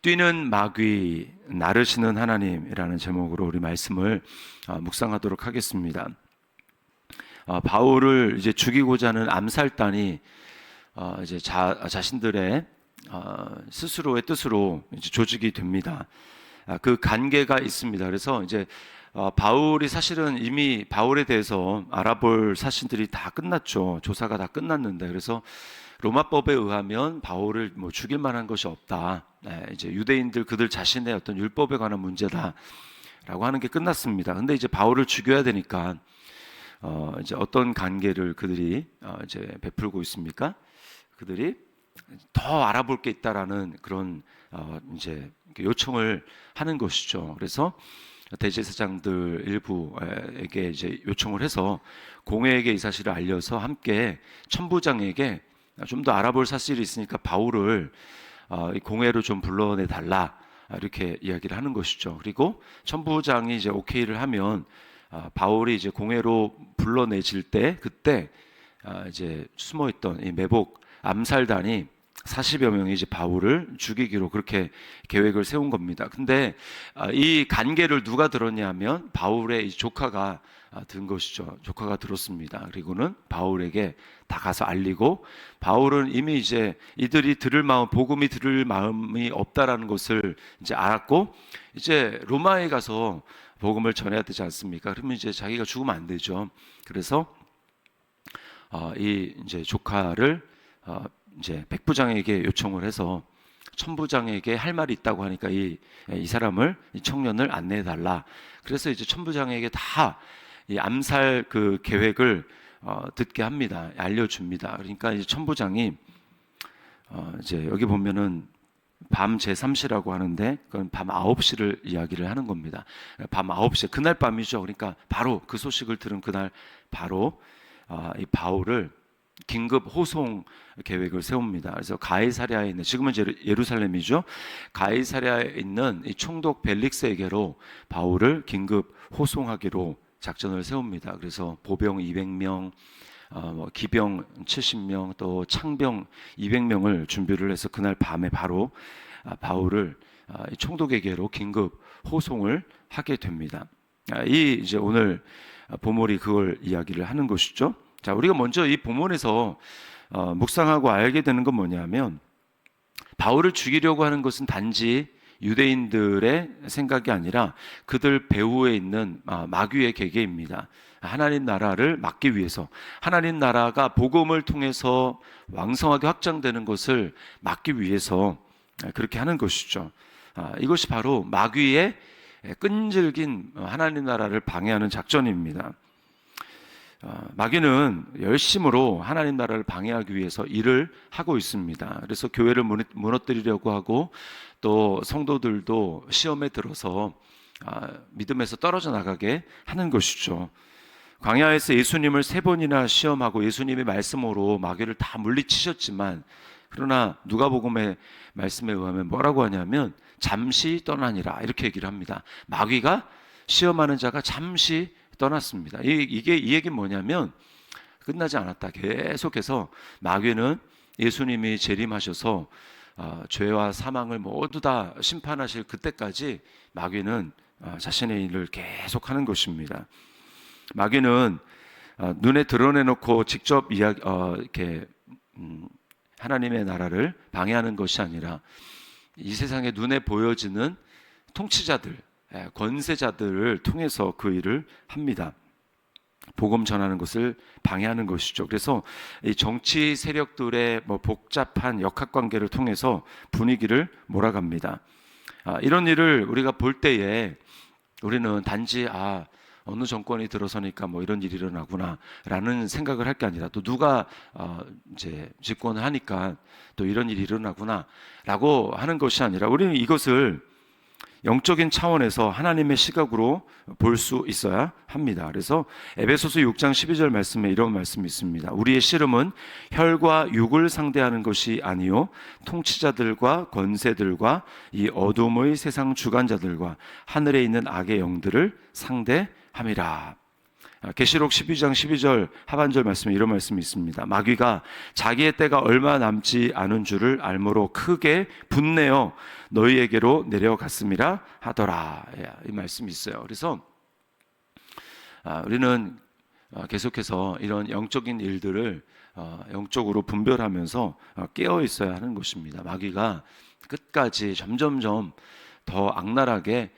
뛰는 마귀 나르시는 하나님이라는 제목으로 우리 말씀을 묵상하도록 하겠습니다. 바울을 이제 죽이고자 하는 암살단이 이제 자신들의 스스로의 뜻으로 이제 조직이 됩니다. 그 관계가 있습니다. 그래서 이제 바울이 사실은 이미 바울에 대해서 알아볼 사실들이 다 끝났죠. 조사가 다 끝났는데, 그래서 로마법에 의하면 바울을 뭐 죽일 만한 것이 없다. 이제 유대인들 그들 자신의 어떤 율법에 관한 문제다라고 하는 게 끝났습니다. 근데 이제 바울을 죽여야 되니까 이제 어떤 관계를 그들이 이제 베풀고 있습니까? 그들이 더 알아볼 게 있다라는 그런 이제 요청을 하는 것이죠. 그래서 대제사장들 일부에게 이제 요청을 해서 공회에게 이 사실을 알려서 함께 천부장에게 좀 더 알아볼 사실이 있으니까 바울을 공회로 좀 불러내 달라, 이렇게 이야기를 하는 것이죠. 그리고 천부장이 이제 오케이를 하면 바울이 이제 공회로 불러내질 때, 그때 이제 숨어있던 이 매복 암살단이 40여 명이 이제 바울을 죽이기로 그렇게 계획을 세운 겁니다. 근데 이 관계를 누가 들었냐면 바울의 이 조카가 든 것이죠. 조카가 들었습니다. 그리고는 바울에게 다 가서 알리고, 바울은 이미 이제 이들이 들을 마음, 복음이 들을 마음이 없다라는 것을 이제 알았고, 이제 로마에 가서 복음을 전해야 되지 않습니까? 그러면 이제 자기가 죽으면 안 되죠. 그래서 이 이제 조카를 이제 백부장에게 요청을 해서 천부장에게 할 말이 있다고 하니까 이 사람을, 이 청년을 안내해 달라. 그래서 이제 천부장에게 다 이 암살 그 계획을 듣게 합니다. 알려줍니다. 그러니까 이제 천부장이 이제 여기 보면은 밤 제3시라고 하는데, 그건 밤 9시를 이야기를 하는 겁니다. 밤 9시, 그날 밤이죠. 그러니까 바로 그 소식을 들은 그날 바로 이 바울을 긴급 호송 계획을 세웁니다. 그래서 가이사랴에 있는, 지금은 예루살렘이죠. 가이사랴에 있는 이 총독 벨릭스에게로 바울을 긴급 호송하기로 작전을 세웁니다. 그래서 보병 200명, 기병 70명, 또 창병 200명을 준비를 해서 그날 밤에 바로 바울을 총독에게로 긴급 호송을 하게 됩니다. 이 이제 오늘 본문이 그걸 이야기를 하는 것이죠. 자, 우리가 먼저 이 본문에서 묵상하고 알게 되는 건 뭐냐면, 바울을 죽이려고 하는 것은 단지 유대인들의 생각이 아니라 그들 배후에 있는 마귀의 계계입니다. 하나님 나라를 막기 위해서, 하나님 나라가 복음을 통해서 왕성하게 확장되는 것을 막기 위해서 그렇게 하는 것이죠. 이것이 바로 마귀의 끈질긴 하나님 나라를 방해하는 작전입니다. 마귀는 열심으로 하나님 나라를 방해하기 위해서 일을 하고 있습니다. 그래서 교회를 무너뜨리려고 하고, 또 성도들도 시험에 들어서 믿음에서 떨어져 나가게 하는 것이죠. 광야에서 예수님을 3번이나 시험하고 예수님의 말씀으로 마귀를 다 물리치셨지만, 그러나 누가복음의 말씀에 의하면 뭐라고 하냐면 잠시 떠나니라, 이렇게 얘기를 합니다. 마귀가 시험하는 자가 잠시 떠났습니다. 이 얘기는 뭐냐면 끝나지 않았다. 계속해서 마귀는 예수님이 재림하셔서 죄와 사망을 모두 다 심판하실 그때까지 마귀는 자신의 일을 계속하는 것입니다. 마귀는 눈에 드러내놓고 직접 이렇게 하나님의 나라를 방해하는 것이 아니라 이 세상에 눈에 보여지는 통치자들, 권세자들을 통해서 그 일을 합니다. 복음 전하는 것을 방해하는 것이죠. 그래서 이 정치 세력들의 복잡한 역학관계를 통해서 분위기를 몰아갑니다. 이런 일을 우리가 볼 때에 우리는 단지 어느 정권이 들어서니까 이런 일이 일어나구나라는 생각을 할 게 아니라, 또 누가 이제 집권을 하니까 또 이런 일이 일어나구나라고 하는 것이 아니라, 우리는 이것을 영적인 차원에서 하나님의 시각으로 볼 수 있어야 합니다. 그래서 에베소서 6장 12절 말씀에 이런 말씀이 있습니다. 우리의 씨름은 혈과 육을 상대하는 것이 아니요 통치자들과 권세들과 이 어둠의 세상 주관자들과 하늘에 있는 악의 영들을 상대함이라. 계시록 12장 12절 하반절 말씀에 이런 말씀이 있습니다. 마귀가 자기의 때가 얼마 남지 않은 줄을 알므로 크게 분내어 너희에게로 내려갔음이라 하더라. 이 말씀이 있어요. 그래서 우리는 계속해서 이런 영적인 일들을 영적으로 분별하면서 깨어 있어야 하는 것입니다. 마귀가 끝까지 점점점 더 악랄하게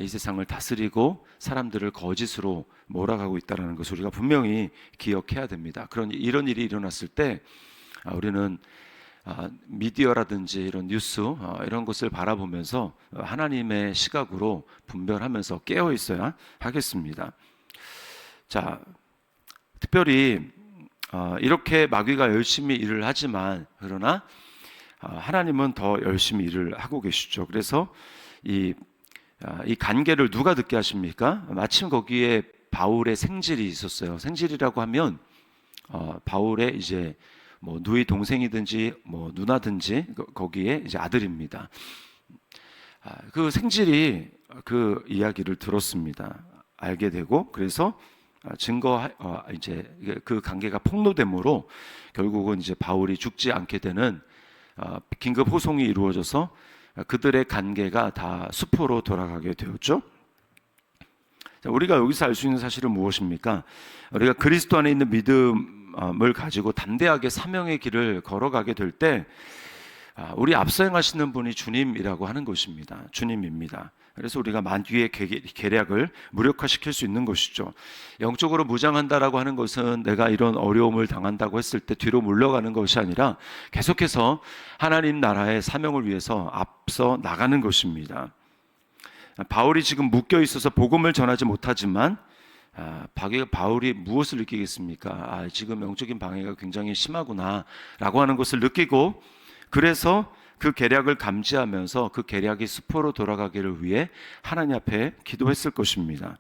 이 세상을 다스리고 사람들을 거짓으로 몰아가고 있다는 것을 우리가 분명히 기억해야 됩니다. 이런 일이 일어났을 때 우리는 미디어라든지 이런 뉴스 이런 것을 바라보면서 하나님의 시각으로 분별하면서 깨어 있어야 하겠습니다. 자, 특별히 이렇게 마귀가 열심히 일을 하지만 그러나 하나님은 더 열심히 일을 하고 계시죠. 그래서 이 간계를 누가 듣게 하십니까? 마침 거기에 바울의 생질이 있었어요. 생질이라고 하면 바울의 이제 뭐 누이 동생이든지 뭐 누나든지 거기에 이제 아들입니다. 그 생질이 그 이야기를 들었습니다. 알게 되고 그래서 이제 그 관계가 폭로됨으로 결국은 이제 바울이 죽지 않게 되는 긴급 호송이 이루어져서 그들의 관계가 다 수포로 돌아가게 되었죠. 우리가 여기서 알 수 있는 사실은 무엇입니까? 우리가 그리스도 안에 있는 믿음을 가지고 담대하게 사명의 길을 걸어가게 될 때 우리 앞서 행하시는 분이 주님이라고 하는 것입니다. 주님입니다. 그래서 우리가 만유의 계략을 무력화시킬 수 있는 것이죠. 영적으로 무장한다라고 하는 것은 내가 이런 어려움을 당한다고 했을 때 뒤로 물러가는 것이 아니라 계속해서 하나님 나라의 사명을 위해서 앞서 나가는 것입니다. 바울이 지금 묶여 있어서 복음을 전하지 못하지만 바울이 무엇을 느끼겠습니까? 지금 영적인 방해가 굉장히 심하구나 라고 하는 것을 느끼고 그래서 그 계략을 감지하면서 그 계략이 수포로 돌아가기를 위해 하나님 앞에 기도했을 것입니다.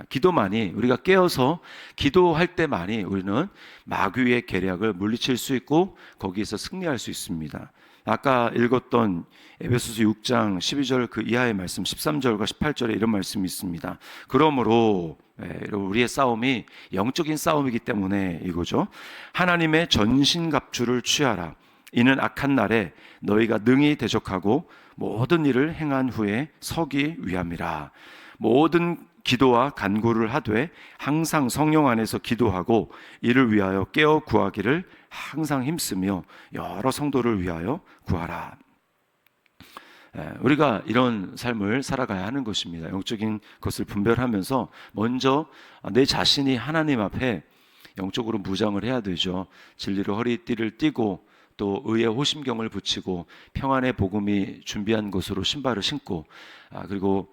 기도만이 우리가 깨어서 기도할 때만이 우리는 마귀의 계략을 물리칠 수 있고 거기에서 승리할 수 있습니다. 아까 읽었던 에베소서 6장 12절 그 이하의 말씀 13절과 18절에 이런 말씀이 있습니다. 그러므로 우리의 싸움이 영적인 싸움이기 때문에 이거죠. 하나님의 전신갑주를 취하라. 이는 악한 날에 너희가 능히 대적하고 모든 일을 행한 후에 서기 위함이라. 모든 기도와 간구를 하되 항상 성령 안에서 기도하고 이를 위하여 깨어 구하기를 항상 힘쓰며 여러 성도를 위하여 구하라. 우리가 이런 삶을 살아가야 하는 것입니다. 영적인 것을 분별하면서 먼저 내 자신이 하나님 앞에 영적으로 무장을 해야 되죠. 진리로 허리띠를 띠고 또 의의 호심경을 붙이고 평안의 복음이 준비한 것으로 신발을 신고 그리고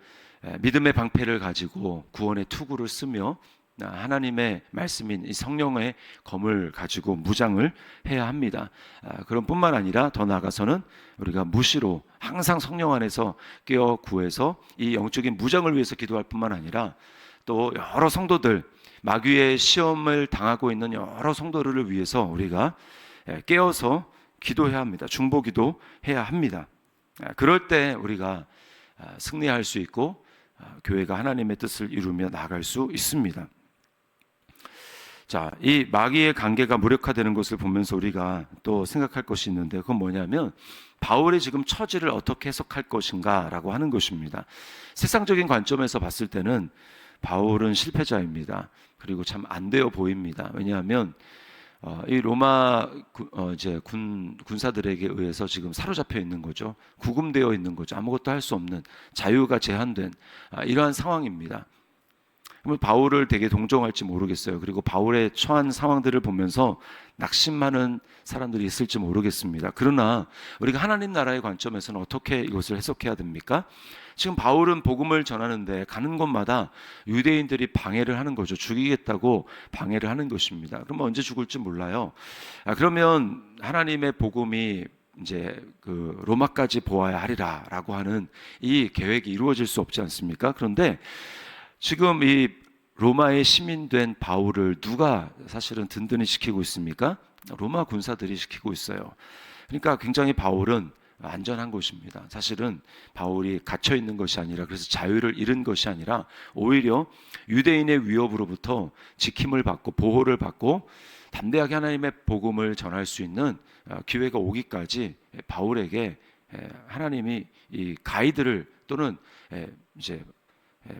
믿음의 방패를 가지고 구원의 투구를 쓰며 하나님의 말씀인 이 성령의 검을 가지고 무장을 해야 합니다. 그런 뿐만 아니라 더 나아가서는 우리가 무시로 항상 성령 안에서 깨어 구해서 이 영적인 무장을 위해서 기도할 뿐만 아니라 또 여러 성도들 마귀의 시험을 당하고 있는 여러 성도들을 위해서 우리가 깨어서 기도해야 합니다. 중보기도 해야 합니다. 그럴 때 우리가 승리할 수 있고 교회가 하나님의 뜻을 이루며 나아갈 수 있습니다. 자, 이 마귀의 관계가 무력화되는 것을 보면서 우리가 또 생각할 것이 있는데 그건 뭐냐면 바울의 지금 처지를 어떻게 해석할 것인가라고 하는 것입니다. 세상적인 관점에서 봤을 때는 바울은 실패자입니다. 그리고 참 안 되어 보입니다. 왜냐하면 이 로마 이제 군사들에게 의해서 지금 사로잡혀 있는 거죠. 구금되어 있는 거죠. 아무것도 할 수 없는 자유가 제한된 이러한 상황입니다. 그러면 바울을 되게 동정할지 모르겠어요. 그리고 바울의 처한 상황들을 보면서 낙심하는 사람들이 있을지 모르겠습니다. 그러나 우리가 하나님 나라의 관점에서는 어떻게 이것을 해석해야 됩니까? 지금 바울은 복음을 전하는데 가는 곳마다 유대인들이 방해를 하는 거죠. 죽이겠다고 방해를 하는 것입니다. 그러면 언제 죽을지 몰라요. 그러면 하나님의 복음이 이제 그 로마까지 보아야 하리라라고 하는 이 계획이 이루어질 수 없지 않습니까? 그런데 지금 이 로마의 시민된 바울을 누가 사실은 든든히 지키고 있습니까? 로마 군사들이 지키고 있어요. 그러니까 굉장히 바울은 안전한 곳입니다. 사실은 바울이 갇혀 있는 것이 아니라, 그래서 자유를 잃은 것이 아니라 오히려 유대인의 위협으로부터 지킴을 받고 보호를 받고 담대하게 하나님의 복음을 전할 수 있는 기회가 오기까지 바울에게 하나님이 이 가이드를 또는 이제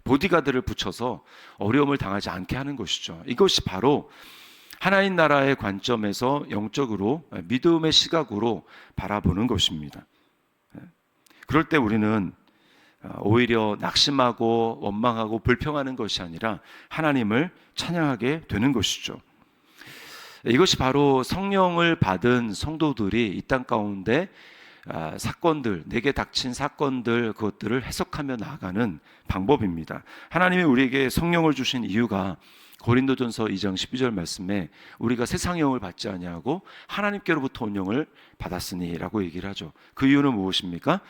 보디가드를 붙여서 어려움을 당하지 않게 하는 것이죠. 이것이 바로 하나님 나라의 관점에서 영적으로 믿음의 시각으로 바라보는 것입니다. 그럴 때 우리는 오히려 낙심하고 원망하고 불평하는 것이 아니라 하나님을 찬양하게 되는 것이죠. 이것이 바로 성령을 받은 성도들이 이 땅 가운데 사건들, 내게 닥친 사건들, 그것들을 해석하며 나아가는 방법입니다. 하나님이 우리에게 성령을 주신 이유가 고린도전서 2장 12절 말씀에 우리가 세상의 영을 받지 아니하고 하나님께로부터 온 영을 받았으니 라고 얘기를 하죠. 그 이유는 무엇입니까?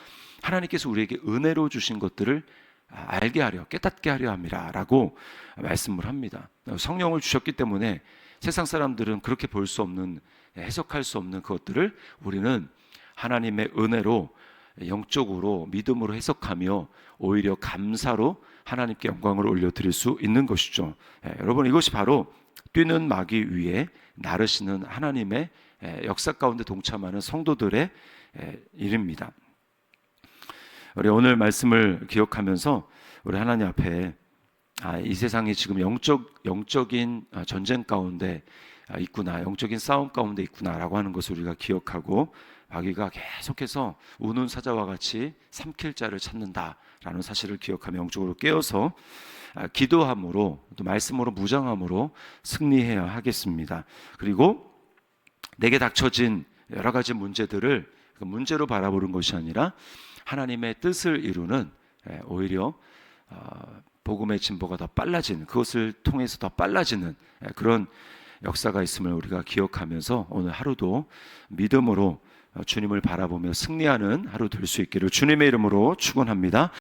하나님께서 우리에게 은혜로 주신 것들을 알게 하려, 깨닫게 하려 함이라 라고 말씀을 합니다. 성령을 주셨기 때문에 세상 사람들은 그렇게 볼 수 없는, 해석할 수 없는 그것들을 우리는 하나님의 은혜로 영적으로 믿음으로 해석하며 오히려 감사로 하나님께 영광을 올려드릴 수 있는 것이죠. 여러분, 이것이 바로 뛰는 마귀 위에 나르시는 하나님의 역사 가운데 동참하는 성도들의 일입니다. 우리 오늘 말씀을 기억하면서 우리 하나님 앞에 이 세상이 지금 영적인 전쟁 가운데 있구나, 영적인 싸움 가운데 있구나라고 하는 것을 우리가 기억하고 마귀가 계속해서 우는 사자와 같이 삼킬 자를 찾는다라는 사실을 기억하며 영적으로 깨어서 기도함으로 또 말씀으로 무장함으로 승리해야 하겠습니다. 그리고 내게 닥쳐진 여러 가지 문제들을 그 문제로 바라보는 것이 아니라 하나님의 뜻을 이루는 오히려 복음의 진보가 더 빨라지는, 그것을 통해서 더 빨라지는 그런 역사가 있음을 우리가 기억하면서 오늘 하루도 믿음으로 주님을 바라보며 승리하는 하루 될 수 있기를 주님의 이름으로 축원합니다.